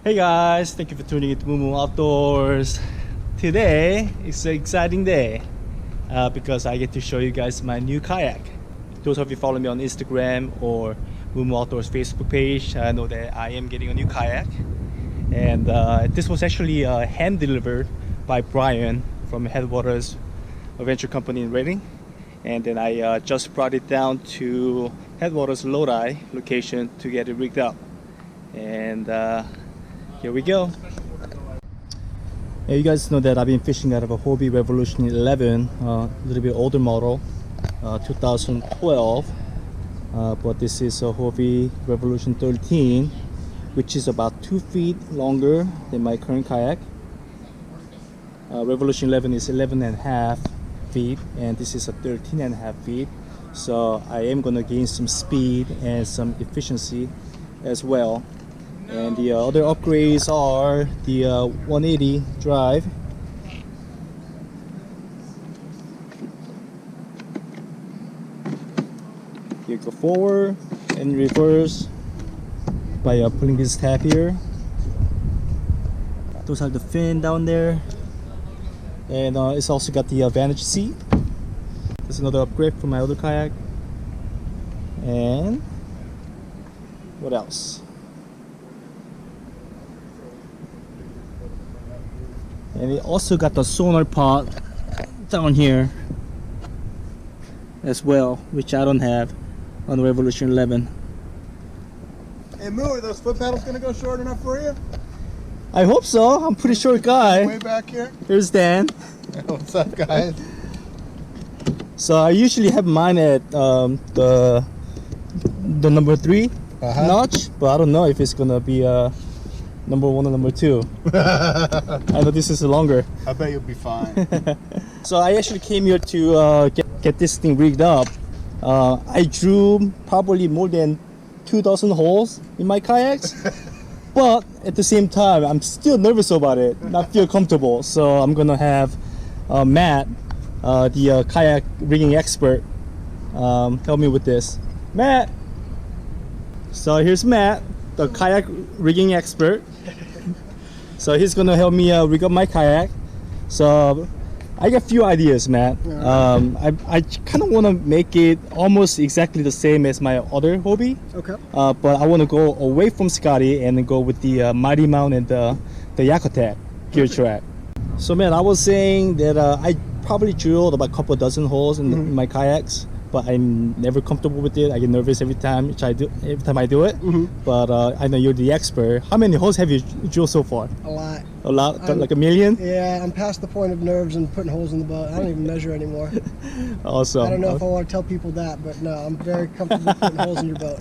Hey guys, thank you for tuning in to Moo Moo Outdoors. Today is an exciting day because I get to show you guys my new kayak. Those of you follow me on Instagram or Moo Moo Outdoors Facebook page know that I am getting a new kayak, and this was actually hand delivered by Brian from Headwaters Adventure Company in Reading, and then I just brought it down to Headwaters Lodi location to get it rigged up, and here we go. Yeah, you guys know that I've been fishing out of a Hobie Revolution 11, a little bit older model, 2012, but this is a Hobie Revolution 13, which is about 2 feet longer than my current kayak. Revolution 11 is 11.5 feet, and this is a 13.5 feet. So I am gonna gain some speed and some efficiency as well. And the other upgrades are the 180 drive, you go forward and reverse by pulling this tab here. Those are the fin down there, and it's also got the vantage seat. That's another upgrade from my other kayak. And what else? And it also got the sonar pod down here as well, which I don't have on the Revolution 11. Hey Moo, are those foot pedals gonna go short enough for you? I hope so. I'm a pretty short guy. Way back here. Here's Dan. What's up, guys? So I usually have mine at the number 3 notch, but I don't know if it's gonna be number 1 or number 2. I know this is longer. I bet you'll be fine. So I actually came here to get this thing rigged up. I drew probably more than 2,000 holes in my kayaks, but at the same time I'm still nervous about it, not feel comfortable. So I'm gonna have Matt, the kayak rigging expert, help me with this. Matt! So here's Matt, the kayak rigging expert. So he's gonna help me rig up my kayak. So I got a few ideas, Matt. I kind of want to make it almost exactly the same as my other Hobie. Okay. But I want to go away from Scotty and then go with the Mighty Mount and the YakAttack GearTrac. So Matt, I was saying that I probably drilled about a couple dozen holes in my kayaks, but I'm never comfortable with it. I get nervous every time I do it. But I know you're the expert. How many holes have you drilled so far? A lot. A lot? Like a million? Yeah, I'm past the point of nerves and putting holes in the boat. I don't even measure anymore. Awesome. I don't know if I want to tell people that, but no, I'm very comfortable putting holes in your boat.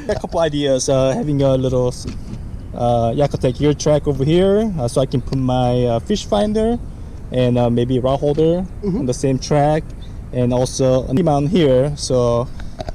Got a couple ideas. Having a little YakAttack GearTrac over here, so I can put my fish finder and maybe a rod holder on the same track, and also a mount here, so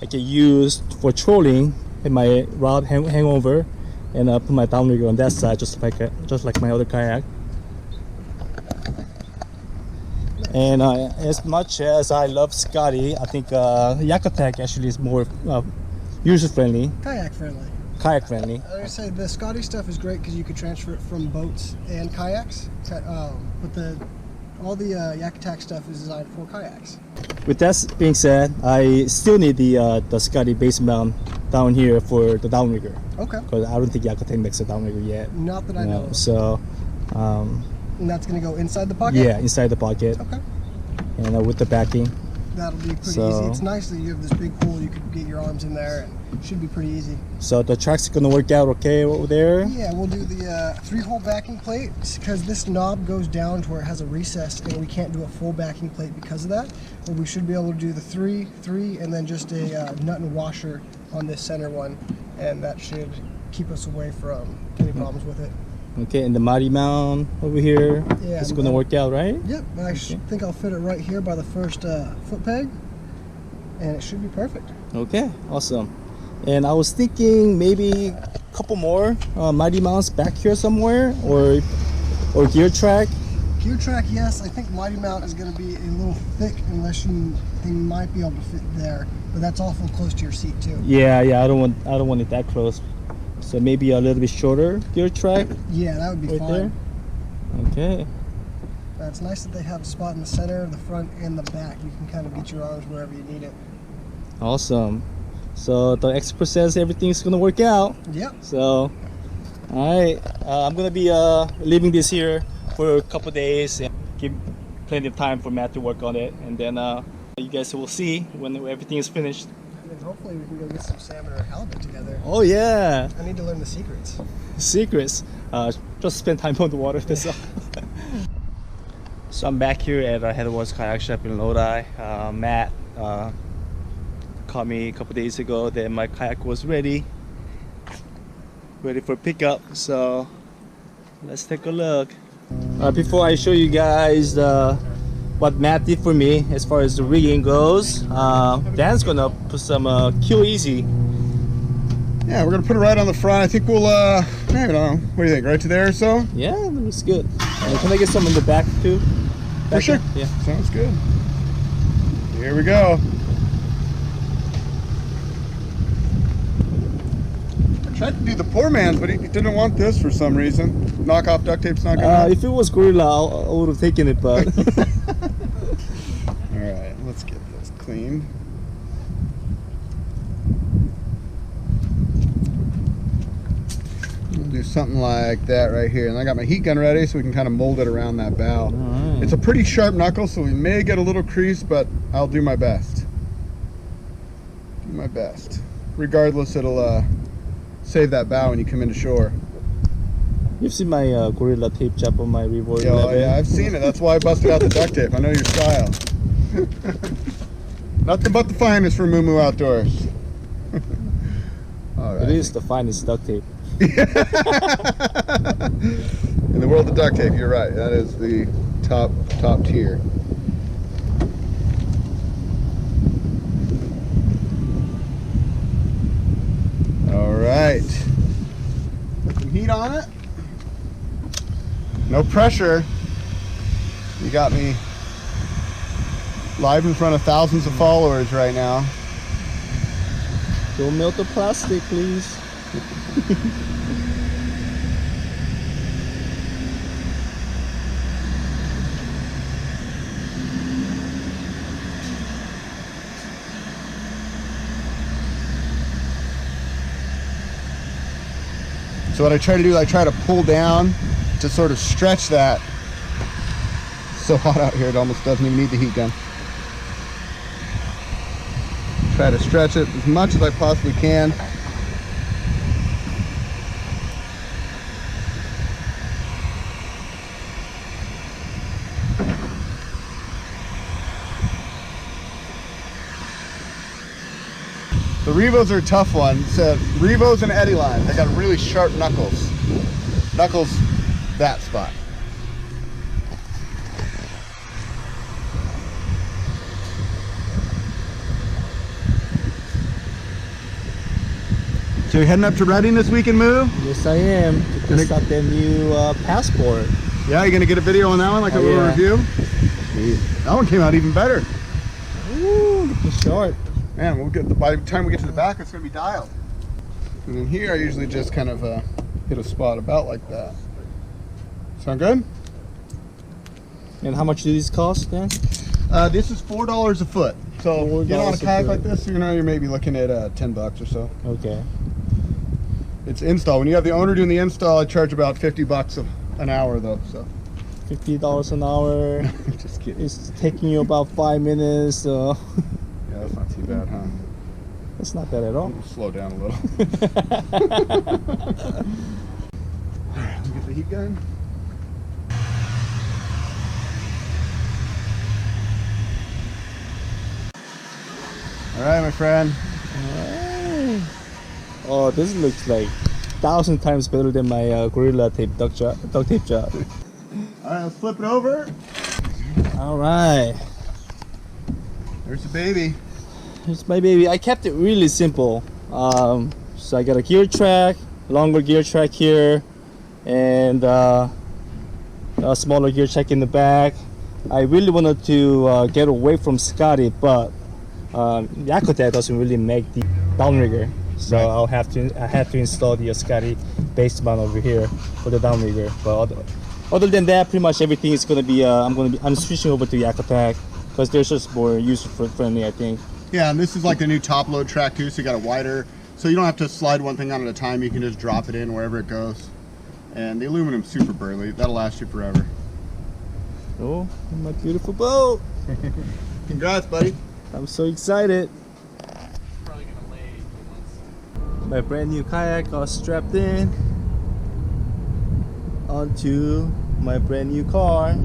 I can use for trolling in my rod hangover, and put my downrigger on that side, just like my other kayak. And as much as I love Scotty, I think YakAttack actually is more user friendly, Kayak friendly. kayak friendly. I would say the Scotty stuff is great because you could transfer it from boats and kayaks, but all the YakAttack stuff is designed for kayaks. With that being said, I still need the Scotty base mount down here for the downrigger. Okay. Because I don't think YakAttack makes a downrigger yet. Not that I know of. So, And that's going to go inside the pocket? yeah, inside the pocket. Okay. And with the backing. That'll be pretty So- easy. It's nice that you have this big hole you could get your arms in there, and it should be pretty easy. So the track's gonna work out okay over there. Yeah, we'll do the 3-hole backing plate because this knob goes down to where it has a recess, and we can't do a full backing plate because of that. But we should be able to do the 3, and then just a nut and washer on this center one, and that should keep us away from any problems with it. Okay, and the Mighty Mount over here, Yeah, it's gonna work out, right? Yep, I think I'll fit it right here by the first foot peg, and it should be perfect. Okay, awesome. And I was thinking maybe a couple more Mighty Mounts back here somewhere, or GearTrac. GearTrac, yes. I think Mighty Mount is going to be a little thick unless they might be able to fit there, but that's awful close to your seat too. Yeah, I don't want it that close. So maybe a little bit shorter gear track Yeah, that would be right fine. there. Okay. It's nice that they have a spot in the center, the front, and the back. You can kind of get your arms wherever you need it. Awesome. So the expert says everything's gonna work out. Yep. So, alright, I'm gonna be leaving this here for a couple days and give plenty of time for Matt to work on it, and then you guys will see when everything is finished. And then hopefully we can go get some salmon or halibut together. Oh yeah, I need to learn the secrets. secrets. Just spend time on the water. That's all. So I'm back here at Headwaters Kayak Shop in Lodi. Matt called me a couple days ago that my kayak was ready for pickup. So let's take a look. Before I show you guys what Matt did for me as far as the rigging goes, Dan's gonna put some KeelEasy. Yeah, we're gonna put it right on the front. I think we'll, I don't know. What do you think? Right to there or so? Yeah, that looks good. Can I get some in the back too? For sure. Yeah. Sounds good. Here we go. I tried to do the poor man's, but he didn't want this for some reason. Knockoff duct tape's not good If it was Gorilla, I would have taken it, but Alright, let's get this cleaned. We'll do something like that right here. And I got my heat gun ready so we can kind of mold it around that bow. Alright. It's a pretty sharp knuckle, so we may get a little crease, but I'll do my best. Do my best. Regardless, it'll save that bow when you come into shore. You've seen my Gorilla tape job on my Revolver Yeah, 11. yeah, I've seen it. That's why I busted out the duct tape. I know your style. Nothing but the finest for Moo Moo Outdoors. All right. It is the finest duct tape. In the world of duct tape, you're right. That is the top tier. All right. Put some heat on it. No pressure. You got me live in front of thousands of followers right now. Don't melt the plastic, please. So what I try to do is I try to pull down to sort of stretch that. It's so hot out here, it almost doesn't even need the heat gun. Try to stretch it as much as I possibly can. The Revos are a tough one. It's Revos and Eddieline. They got really sharp knuckles. Knuckles, that spot. So you're heading up to Reading this weekend, Moo? Yes, I am. To test out that new passport. Yeah, you gonna get a video on that one, like a little yeah. review? That one came out even better. Ooh, looking sharp. Man, we'll get by the time we get to the back, it's gonna be dialed. And then here, I usually just kind of hit a spot about like that. Sound good? And how much do these cost, Dan? This is $4 a foot. So $4 you know, on a a kayak foot. like this, you know, you're maybe looking at $10 or so. Okay. It's install. When you have the owner doing the install, I charge about $50 an hour though. So $50 an hour. just kidding. It's taking you about 5 minutes, so Yeah, that's not too bad, huh? that's not bad at all. We'll slow down a little. Alright, let me get the heat gun. Alright, my friend. Alright. Oh, this looks like 1,000 times better than my Gorilla tape duct tape job. Alright, let's flip it over. Alright. There's the baby. Here's my baby. I kept it really simple. So I got a gear track, longer gear track here, and a smaller gear track in the back. I really wanted to get away from Scotty, but YakAttack doesn't really make the downrigger. So Right. I have to install the Scotty base mount over here for the downrigger. But other than that, pretty much everything is gonna be. I'm switching over to YakAttack because they're just more user friendly, I think. Yeah, and this is like the new top load track too, so you got a wider, so you don't have to slide one thing on at a time. You can just drop it in wherever it goes. And the aluminum's super burly. That'll last you forever. Oh, my beautiful boat! Congrats, buddy. I'm so excited. Probably gonna lay My brand new kayak all strapped in onto my brand new car.